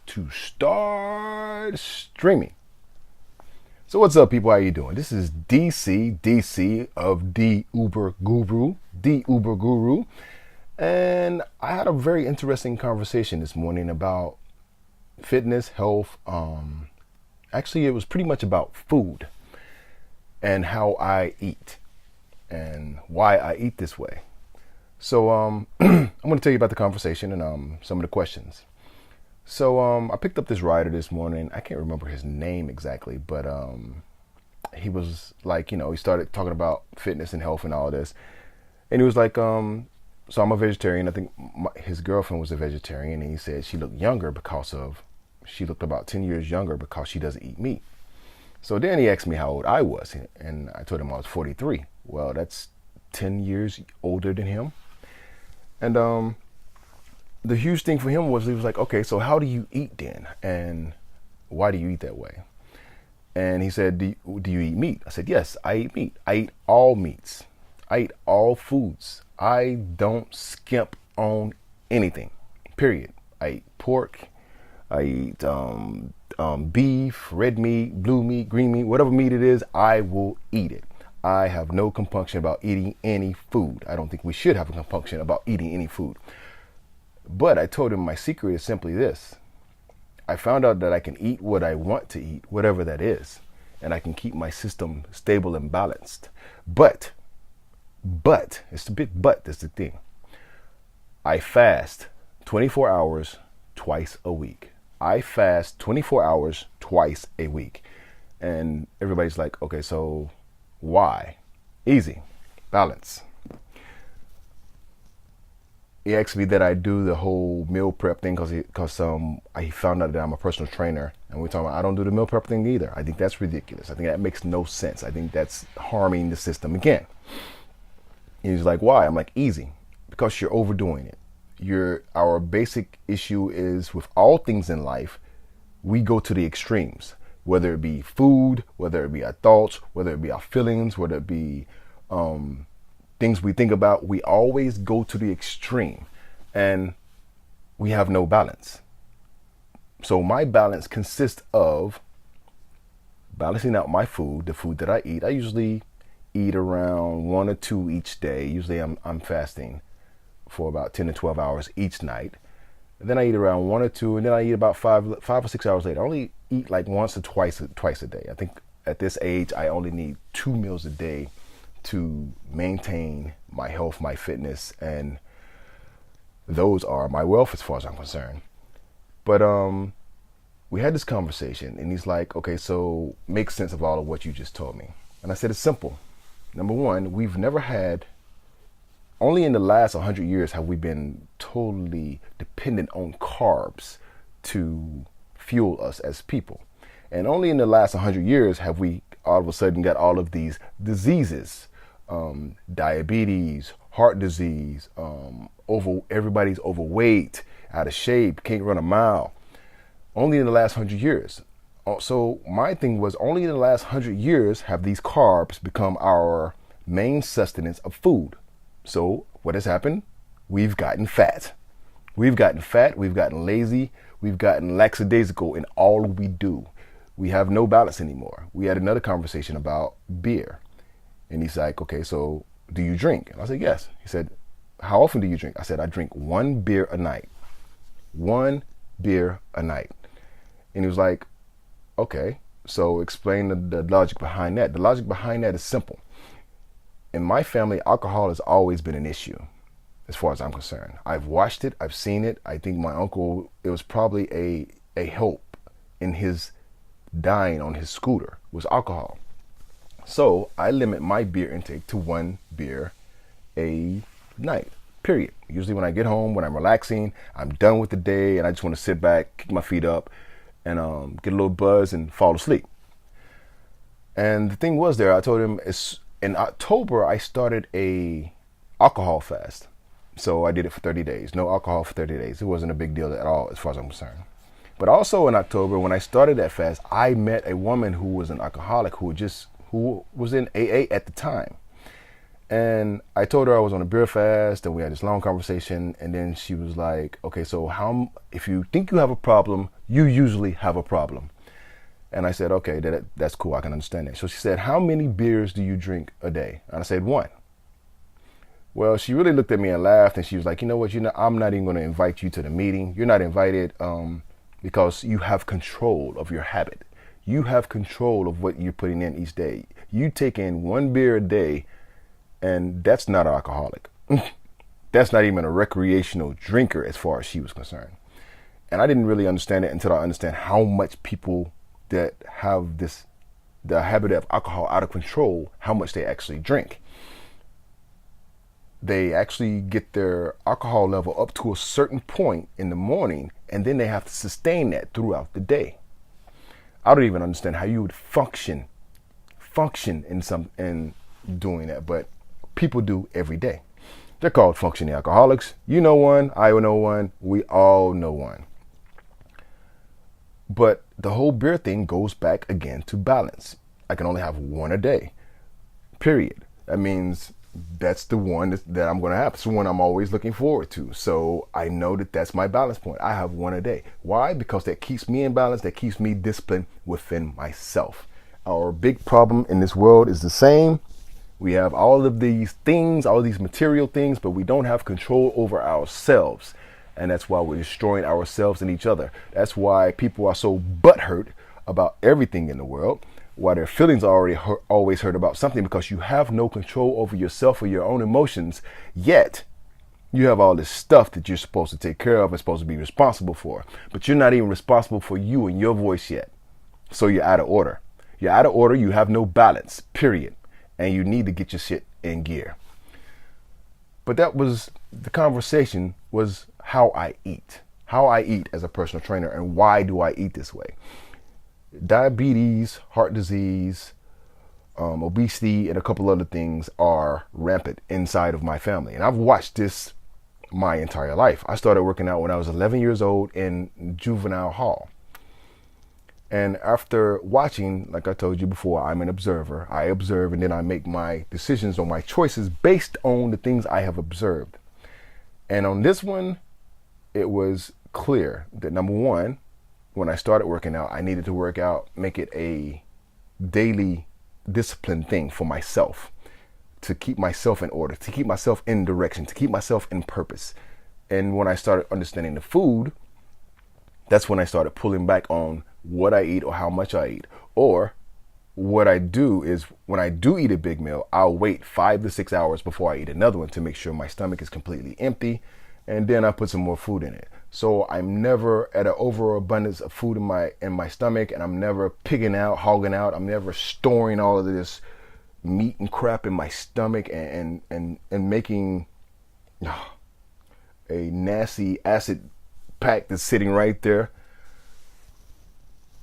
to start streaming. So what's up, people? How you doing? This is DC of the Uber Guru, and I had a very interesting conversation this morning about fitness, health. Actually, it was pretty much about food and how I eat and why I eat this way. So I'm going to tell you about the conversation and some of the questions. So I picked up this rider this morning. I can't remember his name exactly, but he was like, he started talking about fitness and health and all this. And he was like, so I'm a vegetarian. I think his girlfriend was a vegetarian, and he said she looked about 10 years younger because she doesn't eat meat. So then he asked me how old I was, and I told him I was 43. Well, that's 10 years older than him. And the huge thing for him was, he was like, okay, so how do you eat then? And why do you eat that way? And he said, do you eat meat? I said, yes, I eat meat. I eat all meats. I eat all foods. I don't skimp on anything, period. I eat pork. I eat beef, red meat, blue meat, green meat, whatever meat it is, I will eat it. I have no compunction about eating any food. I don't think we should have a compunction about eating any food. But I told him my secret is simply this. I found out that I can eat what I want to eat, whatever that is, and I can keep my system stable and balanced. But, it's the big but, that's the thing. I fast 24 hours twice a week. I fast 24 hours twice a week. And everybody's like, okay, so why? Easy. Balance. He asked me that I do the whole meal prep thing because I found out that I'm a personal trainer, and we're talking about I don't do the meal prep thing either. I think that's ridiculous. I think that makes no sense. I think that's harming the system again. He's like, why? I'm like, easy. Because you're overdoing it. Our basic issue is with all things in life, we go to the extremes, whether it be food, whether it be our thoughts, whether it be our feelings, whether it be things we think about. We always go to the extreme, and we have no balance. So my balance consists of balancing out my food, the food that I eat. I usually eat around 1 or 2 each day. Usually I'm fasting for about 10 to 12 hours each night. And then I eat around 1 or 2, and then I eat about 5 or 6 hours later. I only eat like once or twice a day. I think at this age, I only need 2 meals a day to maintain my health, my fitness, and those are my wealth as far as I'm concerned. But we had this conversation, and he's like, okay, so make sense of all of what you just told me. And I said, it's simple. Number one, we've never had, only in the last 100 years have we been totally dependent on carbs to fuel us as people. And only in the last 100 years have we all of a sudden got all of these diseases, diabetes, heart disease, everybody's overweight, out of shape, can't run a mile. Only in the last 100 years. So my thing was, only in the last 100 years have these carbs become our main sustenance of food. So what has happened? We've gotten fat. We've gotten lazy, we've gotten lackadaisical in all we do. We have no balance anymore. We had another conversation about beer. And he's like, okay, so do you drink? And I said, yes. He said, how often do you drink? I said, I drink 1 beer a night. 1 beer a night. And he was like, okay, so explain the logic behind that. The logic behind that is simple. In my family, alcohol has always been an issue, as far as I'm concerned. I've watched it, I've seen it. I think my uncle, it was probably a help in his dying on his scooter, was alcohol. So I limit my beer intake to 1 beer a night, period. Usually when I get home, when I'm relaxing, I'm done with the day, and I just want to sit back, kick my feet up, and get a little buzz and fall asleep. And the thing was there, I told him, in October, I started a alcohol fast. So I did it for 30 days. No alcohol for 30 days. It wasn't a big deal at all as far as I'm concerned. But also in October, when I started that fast, I met a woman who was an alcoholic who was in AA at the time. And I told her I was on a beer fast, and we had this long conversation. And then she was like, okay, so if you think you have a problem, you usually have a problem. And I said, okay, that's cool. I can understand that. So she said, how many beers do you drink a day? And I said, one. Well, she really looked at me and laughed, and she was like, you know what, I'm not even going to invite you to the meeting. You're not invited because you have control of your habit. You have control of what you're putting in each day. You take in one beer a day, and that's not an alcoholic. That's not even a recreational drinker as far as she was concerned. And I didn't really understand it until I understand how much people that have the habit of alcohol out of control, how much they actually drink. They actually get their alcohol level up to a certain point in the morning, and then they have to sustain that throughout the day. I don't even understand how you would function in doing that, but people do every day. They're called functioning alcoholics. You know one, I know one, we all know one. But the whole beer thing goes back again to balance. I can only have one a day, period. That means that's the one that I'm going to have. It's the one I'm always looking forward to. So I know that that's my balance point. I have one a day. Why? Because that keeps me in balance. That keeps me disciplined within myself. Our big problem in this world is the same. We have all of these things, all of these material things, but we don't have control over ourselves. And that's why we're destroying ourselves and each other. That's why people are so butthurt about everything in the world. Why their feelings are always hurt about something, because you have no control over yourself or your own emotions, yet you have all this stuff that you're supposed to take care of and supposed to be responsible for. But you're not even responsible for you and your voice yet. So you're out of order. You're out of order. You have no balance, period. And you need to get your shit in gear. But the conversation was how I eat as a personal trainer, and why do I eat this way? Diabetes, heart disease, obesity, and a couple other things are rampant inside of my family. And I've watched this my entire life. I started working out when I was 11 years old in juvenile hall. And after watching, like I told you before, I'm an observer. I observe, and then I make my decisions or my choices based on the things I have observed. And on this one, it was clear that number one, when I started working out, I needed to work out, make it a daily discipline thing for myself, to keep myself in order, to keep myself in direction, to keep myself in purpose. And when I started understanding the food, that's when I started pulling back on what I eat or how much I eat. Or what I do is, when I do eat a big meal, I'll wait 5 to 6 hours before I eat another one to make sure my stomach is completely empty, and then I put some more food in it. So I'm never at an overabundance of food in my stomach, and I'm never hogging out. I'm never storing all of this meat and crap in my stomach and making a nasty acid pack that's sitting right there.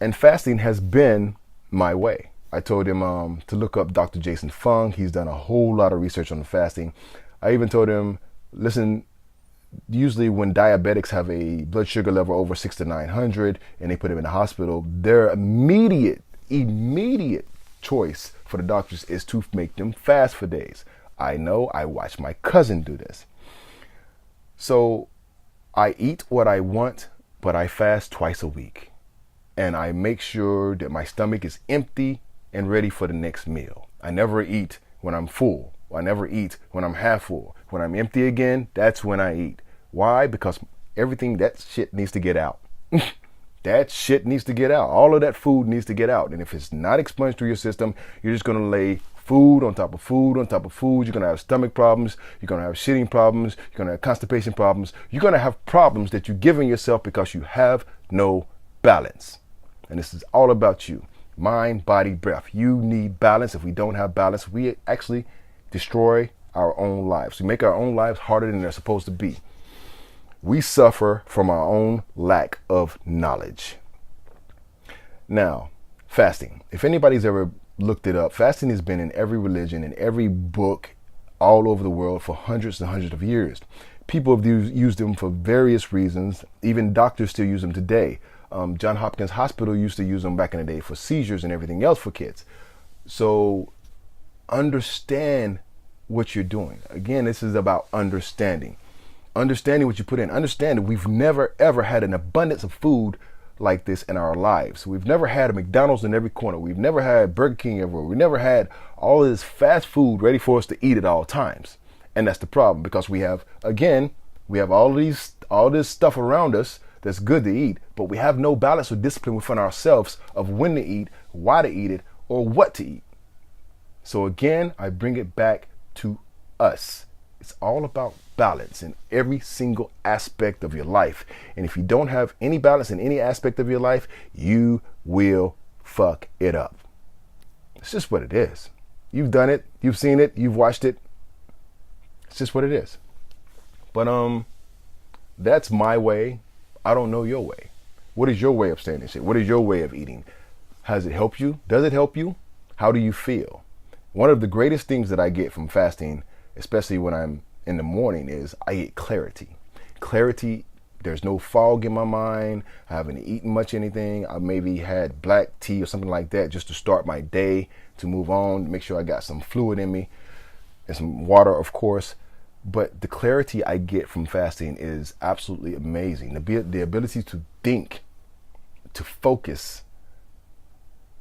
And fasting has been my way. I told him to look up Dr. Jason Fung. He's done a whole lot of research on the fasting. I even told him, listen, usually when diabetics have a blood sugar level over 600 to 900 and they put them in the hospital, their immediate choice for the doctors is to make them fast for days. I know, I watched my cousin do this. So I eat what I want, but I fast twice a week. And I make sure that my stomach is empty and ready for the next meal. I never eat when I'm full. I never eat when I'm half full. When I'm empty again, that's when I eat. Why? Because that shit needs to get out. That shit needs to get out. All of that food needs to get out. And if it's not expunged through your system, you're just going to lay food on top of food on top of food. You're going to have stomach problems. You're going to have shitting problems. You're going to have constipation problems. You're going to have problems that you're giving yourself because you have no balance. And this is all about you. Mind, body, breath. You need balance. If we don't have balance, we actually destroy our own lives. We make our own lives harder than they're supposed to be. We suffer from our own lack of knowledge. Now, fasting. If anybody's ever looked it up, fasting has been in every religion, in every book, all over the world for hundreds and hundreds of years. People have used them for various reasons. Even doctors still use them today. Johns Hopkins Hospital used to use them back in the day for seizures and everything else for kids. So understand what you're doing. Again, this is about understanding. Understanding what you put in. Understanding we've never ever had an abundance of food like this in our lives. We've never had a McDonald's in every corner. We've never had Burger King everywhere. We never had all of this fast food ready for us to eat at all times. And that's the problem, because we have all this stuff around us that's good to eat, but we have no balance or discipline within ourselves of when to eat, why to eat it, or what to eat. So again, I bring it back to us. It's all about balance in every single aspect of your life. And if you don't have any balance in any aspect of your life, you will fuck it up. It's just what it is. You've done it, you've seen it, you've watched it. It's just what it is. But that's my way. I don't know your way. What is your way of staying in shape? What is your way of eating? Has it helped you? Does it help you? How do you feel? One of the greatest things that I get from fasting, especially when I'm in the morning, is I get clarity. Clarity, there's no fog in my mind. I haven't eaten much anything. I maybe had black tea or something like that just to start my day, to move on, make sure I got some fluid in me and some water, of course. But the clarity I get from fasting is absolutely amazing. The ability to think, to focus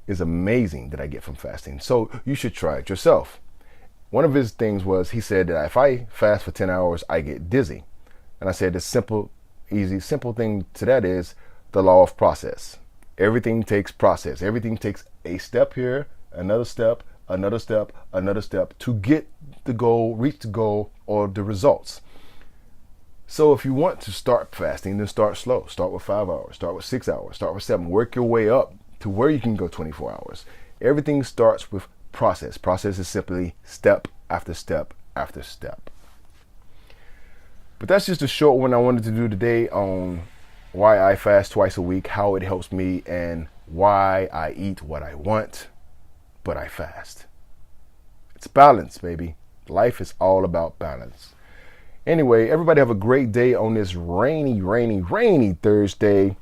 is amazing that I get from fasting. So you should try it yourself. One of his things was, he said that if I fast for 10 hours, I get dizzy. And I said the simple thing to that is the law of process. Everything takes process. Everything takes a step here, another step, another step, another step to get the goal, reach the goal, or the results. So if you want to start fasting, then start slow. Start with 5 hours, start with 6 hours, start with 7. Work your way up to where you can go 24 hours. Everything starts with process. Process is simply step after step after step. But that's just a short one I wanted to do today on why I fast twice a week, how it helps me, and why I eat what I want, but I fast. It's balance, baby. Life is all about balance. Anyway, everybody have a great day on this rainy Thursday.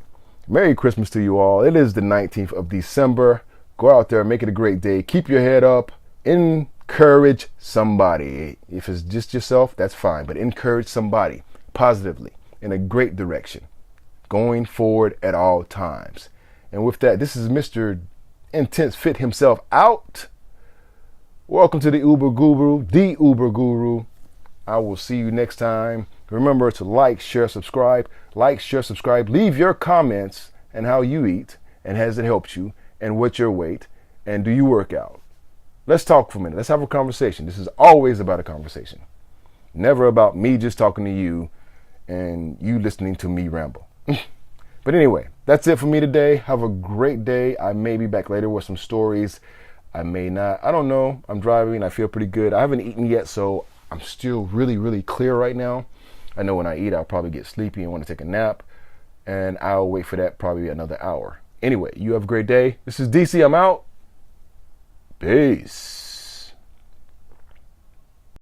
Merry Christmas to you all. It is the 19th of December. Go out there, make it a great day. Keep your head up. Encourage somebody. If it's just yourself, that's fine. But encourage somebody positively in a great direction, going forward at all times. And with that, this is Mr. Intense Fit himself out. Welcome to the Uber Guru, the Uber Guru. I will see you next time. Remember to like, share, subscribe. Like, share, subscribe. Leave your comments and how you eat, and has it helped you, and what's your weight, and do you work out? Let's talk for a minute. Let's have a conversation. This is always about a conversation. Never about me just talking to you and you listening to me ramble. But anyway, that's it for me today. Have a great day. I may be back later with some stories. I may not. I don't know. I'm driving. I feel pretty good. I haven't eaten yet, so I'm still really clear right now. I know when I eat, I'll probably get sleepy and want to take a nap, and I'll wait for that probably another hour. Anyway, you have a great day. This is DC. I'm out. Peace.